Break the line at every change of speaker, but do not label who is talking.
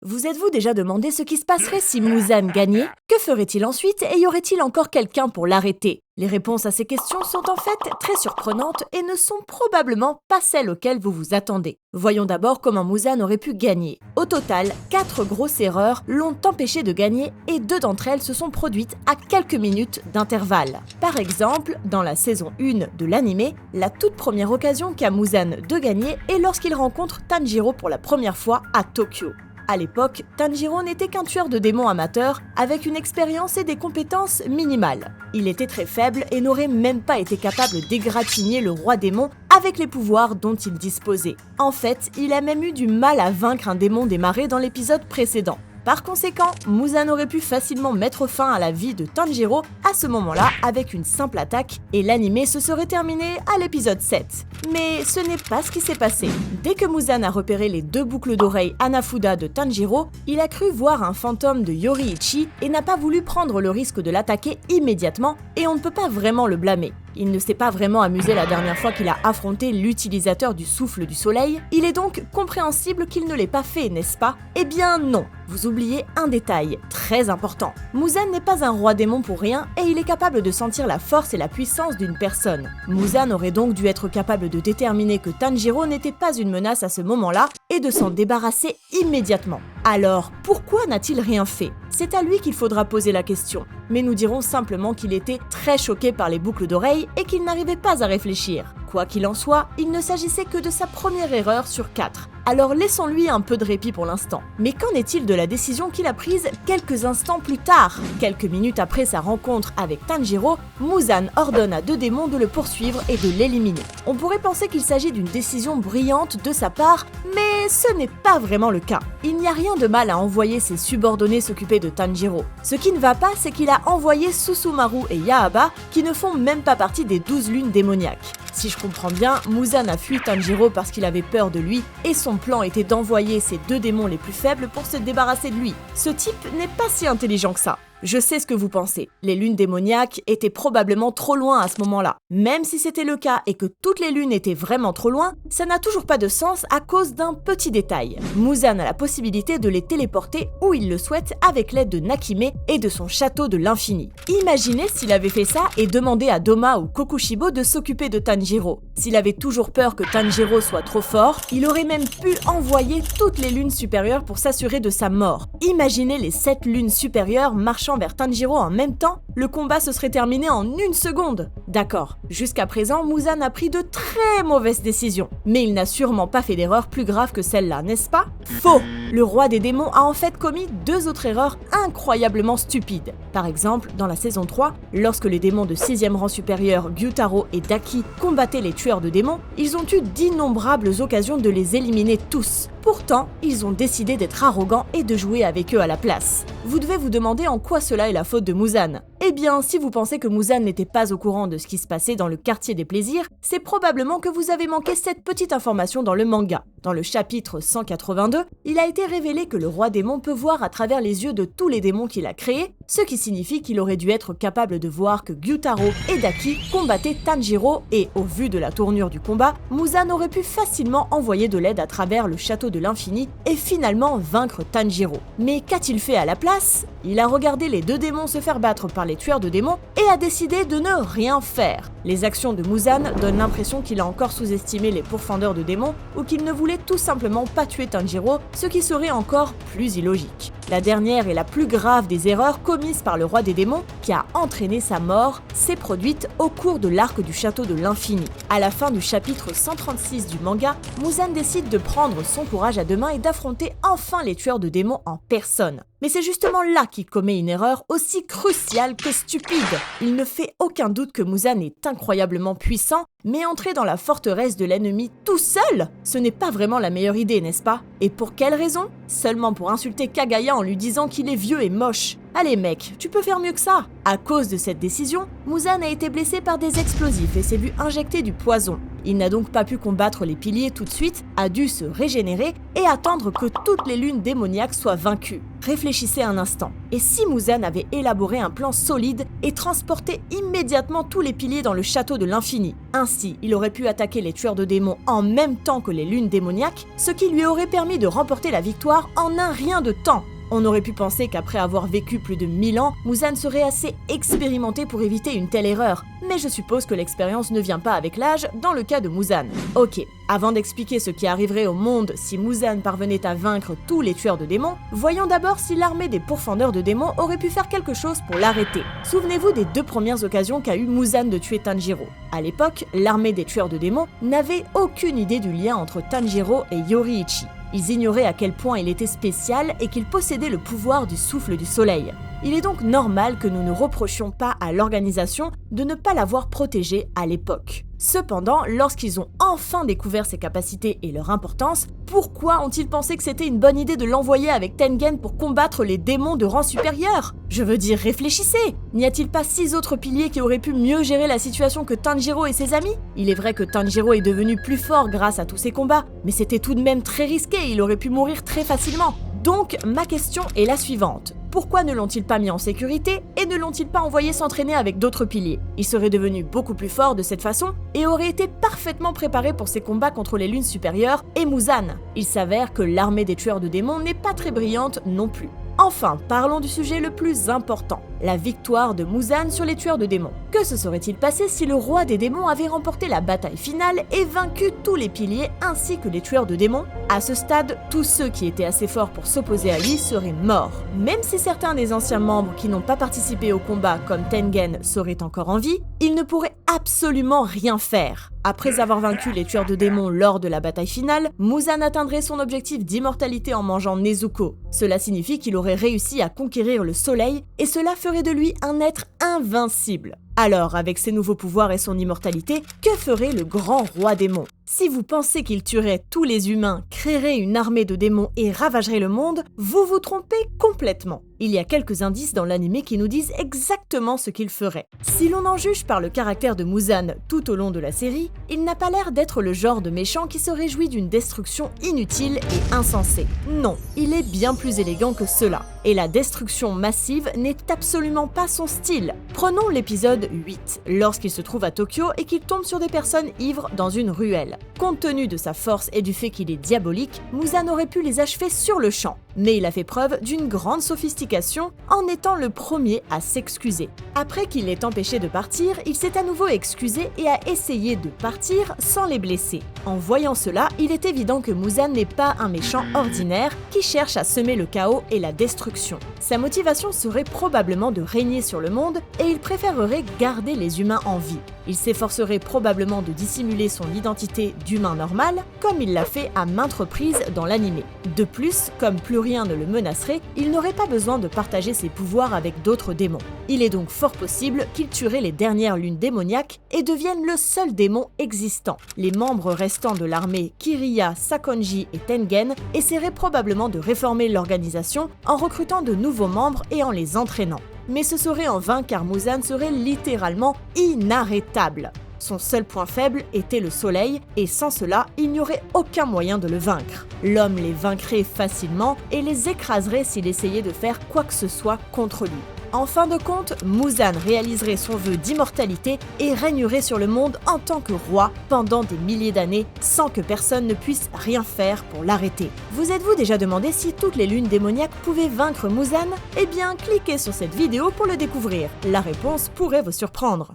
Vous êtes-vous déjà demandé ce qui se passerait si Muzan gagnait? Que ferait-il ensuite et y aurait-il encore quelqu'un pour l'arrêter? Les réponses à ces questions sont en fait très surprenantes et ne sont probablement pas celles auxquelles vous vous attendez. Voyons d'abord comment Muzan aurait pu gagner. Au total, 4 grosses erreurs l'ont empêché de gagner et 2 d'entre elles se sont produites à quelques minutes d'intervalle. Par exemple, dans la saison 1 de l'anime, la toute première occasion qu'a Muzan de gagner est lorsqu'il rencontre Tanjiro pour la première fois à Tokyo. À l'époque, Tanjiro n'était qu'un tueur de démons amateur avec une expérience et des compétences minimales. Il était très faible et n'aurait même pas été capable d'égratigner le roi démon avec les pouvoirs dont il disposait. En fait, il a même eu du mal à vaincre un démon des marais dans l'épisode précédent. Par conséquent, Muzan aurait pu facilement mettre fin à la vie de Tanjiro à ce moment-là avec une simple attaque et l'anime se serait terminé à l'épisode 7. Mais ce n'est pas ce qui s'est passé. Dès que Muzan a repéré les 2 boucles d'oreilles Hanafuda de Tanjiro, il a cru voir un fantôme de Yoriichi et n'a pas voulu prendre le risque de l'attaquer immédiatement et on ne peut pas vraiment le blâmer. Il ne s'est pas vraiment amusé la dernière fois qu'il a affronté l'utilisateur du souffle du soleil, il est donc compréhensible qu'il ne l'ait pas fait, n'est-ce pas? Eh bien non, vous oubliez un détail très important. Muzan n'est pas un roi démon pour rien et il est capable de sentir la force et la puissance d'une personne. Muzan aurait donc dû être capable de déterminer que Tanjiro n'était pas une menace à ce moment-là et de s'en débarrasser immédiatement. Alors, pourquoi n'a-t-il rien fait? C'est à lui qu'il faudra poser la question. Mais nous dirons simplement qu'il était très choqué par les boucles d'oreilles et qu'il n'arrivait pas à réfléchir. Quoi qu'il en soit, il ne s'agissait que de sa première erreur sur 4. Alors laissons-lui un peu de répit pour l'instant. Mais qu'en est-il de la décision qu'il a prise quelques instants plus tard? Quelques minutes après sa rencontre avec Tanjiro, Muzan ordonne à 2 démons de le poursuivre et de l'éliminer. On pourrait penser qu'il s'agit d'une décision brillante de sa part, mais ce n'est pas vraiment le cas. Il n'y a rien de mal à envoyer ses subordonnés s'occuper de Tanjiro. Ce qui ne va pas, c'est qu'il a envoyé Susumaru et Yaaba, qui ne font même pas partie des 12 lunes démoniaques. Si je comprends bien, Muzan a fui Tanjiro parce qu'il avait peur de lui, et son plan était d'envoyer ses 2 démons les plus faibles pour se débarrasser de lui. Ce type n'est pas si intelligent que ça. Je sais ce que vous pensez, les lunes démoniaques étaient probablement trop loin à ce moment-là. Même si c'était le cas et que toutes les lunes étaient vraiment trop loin, ça n'a toujours pas de sens à cause d'un petit détail. Muzan a la possibilité de les téléporter où il le souhaite avec l'aide de Nakime et de son château de l'infini. Imaginez s'il avait fait ça et demandé à Doma ou Kokushibo de s'occuper de Tanjiro. S'il avait toujours peur que Tanjiro soit trop fort, il aurait même pu envoyer toutes les lunes supérieures pour s'assurer de sa mort. Imaginez les 7 lunes supérieures marchant vers Tanjiro en même temps, le combat se serait terminé en 1 seconde. D'accord, jusqu'à présent, Muzan a pris de très mauvaises décisions. Mais il n'a sûrement pas fait d'erreur plus grave que celle-là, n'est-ce pas? Faux! Le roi des démons a en fait commis 2 autres erreurs incroyablement stupides. Par exemple, dans la saison 3, lorsque les démons de 6e rang supérieur Gyutaro et Daki combattaient les tueurs de démons, ils ont eu d'innombrables occasions de les éliminer tous. Pourtant, ils ont décidé d'être arrogants et de jouer avec eux à la place. Vous devez vous demander en quoi cela est la faute de Muzan. Eh bien, si vous pensez que Muzan n'était pas au courant de ce qui se passait dans le quartier des plaisirs, c'est probablement que vous avez manqué cette petite information dans le manga. Dans le chapitre 182, il a été révélé que le roi démon peut voir à travers les yeux de tous les démons qu'il a créés, ce qui signifie qu'il aurait dû être capable de voir que Gyutaro et Daki combattaient Tanjiro et, au vu de la tournure du combat, Muzan aurait pu facilement envoyer de l'aide à travers le château de l'infini et finalement vaincre Tanjiro. Mais qu'a-t-il fait à la place? Il a regardé les 2 démons se faire battre par les tueurs de démons et a décidé de ne rien faire. Les actions de Muzan donnent l'impression qu'il a encore sous-estimé les pourfendeurs de démons ou qu'il ne voulait tout simplement pas tuer Tanjiro, ce qui serait encore plus illogique. La dernière et la plus grave des erreurs commises par le roi des démons, qui a entraîné sa mort, s'est produite au cours de l'arc du château de l'infini. À la fin du chapitre 136 du manga, Muzan décide de prendre son courage à 2 mains et d'affronter enfin les tueurs de démons en personne. Mais c'est justement là qu'il commet une erreur aussi cruciale que stupide. Il ne fait aucun doute que Muzan est incroyablement puissant, mais entrer dans la forteresse de l'ennemi tout seul, ce n'est pas vraiment la meilleure idée, n'est-ce pas? Et pour quelle raison? Seulement pour insulter Kagaya en lui disant qu'il est vieux et moche. Allez mec, tu peux faire mieux que ça. À cause de cette décision, Muzan a été blessé par des explosifs et s'est vu injecter du poison. Il n'a donc pas pu combattre les piliers tout de suite, a dû se régénérer et attendre que toutes les lunes démoniaques soient vaincues. Réfléchissez un instant. Et si Muzan avait élaboré un plan solide et transporté immédiatement tous les piliers dans le château de l'infini? Ainsi, il aurait pu attaquer les tueurs de démons en même temps que les lunes démoniaques, ce qui lui aurait permis de remporter la victoire en un rien de temps. On aurait pu penser qu'après avoir vécu plus de 1000 ans, Muzan serait assez expérimenté pour éviter une telle erreur, mais je suppose que l'expérience ne vient pas avec l'âge dans le cas de Muzan. Ok, avant d'expliquer ce qui arriverait au monde si Muzan parvenait à vaincre tous les tueurs de démons, voyons d'abord si l'armée des pourfendeurs de démons aurait pu faire quelque chose pour l'arrêter. Souvenez-vous des 2 premières occasions qu'a eu Muzan de tuer Tanjiro. À l'époque, l'armée des tueurs de démons n'avait aucune idée du lien entre Tanjiro et Yoriichi. Ils ignoraient à quel point il était spécial et qu'il possédait le pouvoir du souffle du soleil. Il est donc normal que nous ne reprochions pas à l'organisation de ne pas l'avoir protégé à l'époque. Cependant, lorsqu'ils ont enfin découvert ses capacités et leur importance, pourquoi ont-ils pensé que c'était une bonne idée de l'envoyer avec Tengen pour combattre les démons de rang supérieur? Je veux dire, réfléchissez! N'y a-t-il pas 6 autres piliers qui auraient pu mieux gérer la situation que Tanjiro et ses amis? Il est vrai que Tanjiro est devenu plus fort grâce à tous ces combats, mais c'était tout de même très risqué et il aurait pu mourir très facilement. Donc, ma question est la suivante. Pourquoi ne l'ont-ils pas mis en sécurité et ne l'ont-ils pas envoyé s'entraîner avec d'autres piliers? Il serait devenu beaucoup plus fort de cette façon et aurait été parfaitement préparé pour ses combats contre les lunes supérieures et Muzan. Il s'avère que l'armée des tueurs de démons n'est pas très brillante non plus. Enfin, parlons du sujet le plus important, la victoire de Muzan sur les tueurs de démons. Que se serait-il passé si le roi des démons avait remporté la bataille finale et vaincu tous les piliers ainsi que les tueurs de démons? À ce stade, tous ceux qui étaient assez forts pour s'opposer à lui seraient morts. Même si certains des anciens membres qui n'ont pas participé au combat comme Tengen seraient encore en vie, ils ne pourraient absolument rien faire. Après avoir vaincu les tueurs de démons lors de la bataille finale, Muzan atteindrait son objectif d'immortalité en mangeant Nezuko. Cela signifie qu'il aurait réussi à conquérir le soleil et cela ferait de lui un être invincible. Alors, avec ses nouveaux pouvoirs et son immortalité, que ferait le grand roi démon? Si vous pensez qu'il tuerait tous les humains, créerait une armée de démons et ravagerait le monde, vous vous trompez complètement. Il y a quelques indices dans l'anime qui nous disent exactement ce qu'il ferait. Si l'on en juge par le caractère de Muzan tout au long de la série, il n'a pas l'air d'être le genre de méchant qui se réjouit d'une destruction inutile et insensée. Non, il est bien plus élégant que cela. Et la destruction massive n'est absolument pas son style. Prenons l'épisode 8, lorsqu'il se trouve à Tokyo et qu'il tombe sur des personnes ivres dans une ruelle. Compte tenu de sa force et du fait qu'il est diabolique, Muzan aurait pu les achever sur le champ. Mais il a fait preuve d'une grande sophistication en étant le premier à s'excuser. Après qu'il l'ait empêché de partir, il s'est à nouveau excusé et a essayé de partir sans les blesser. En voyant cela, il est évident que Muzan n'est pas un méchant ordinaire qui cherche à semer le chaos et la destruction. Sa motivation serait probablement de régner sur le monde et il préférerait garder les humains en vie. Il s'efforcerait probablement de dissimuler son identité d'humain normal, comme il l'a fait à maintes reprises dans l'anime. De plus, comme plus rien ne le menacerait, il n'aurait pas besoin de partager ses pouvoirs avec d'autres démons. Il est donc fort possible qu'il tuerait les dernières lunes démoniaques et devienne le seul démon existant. Les membres restants de l'armée, Kiriya, Sakonji et Tengen, essaieraient probablement de réformer l'organisation en recrutant de nouveaux membres et en les entraînant. Mais ce serait en vain car Muzan serait littéralement inarrêtable. Son seul point faible était le soleil, et sans cela, il n'y aurait aucun moyen de le vaincre. L'homme les vaincrait facilement et les écraserait s'il essayait de faire quoi que ce soit contre lui. En fin de compte, Muzan réaliserait son vœu d'immortalité et régnerait sur le monde en tant que roi pendant des milliers d'années sans que personne ne puisse rien faire pour l'arrêter. Vous êtes-vous déjà demandé si toutes les lunes démoniaques pouvaient vaincre Muzan? Eh bien, cliquez sur cette vidéo pour le découvrir. La réponse pourrait vous surprendre.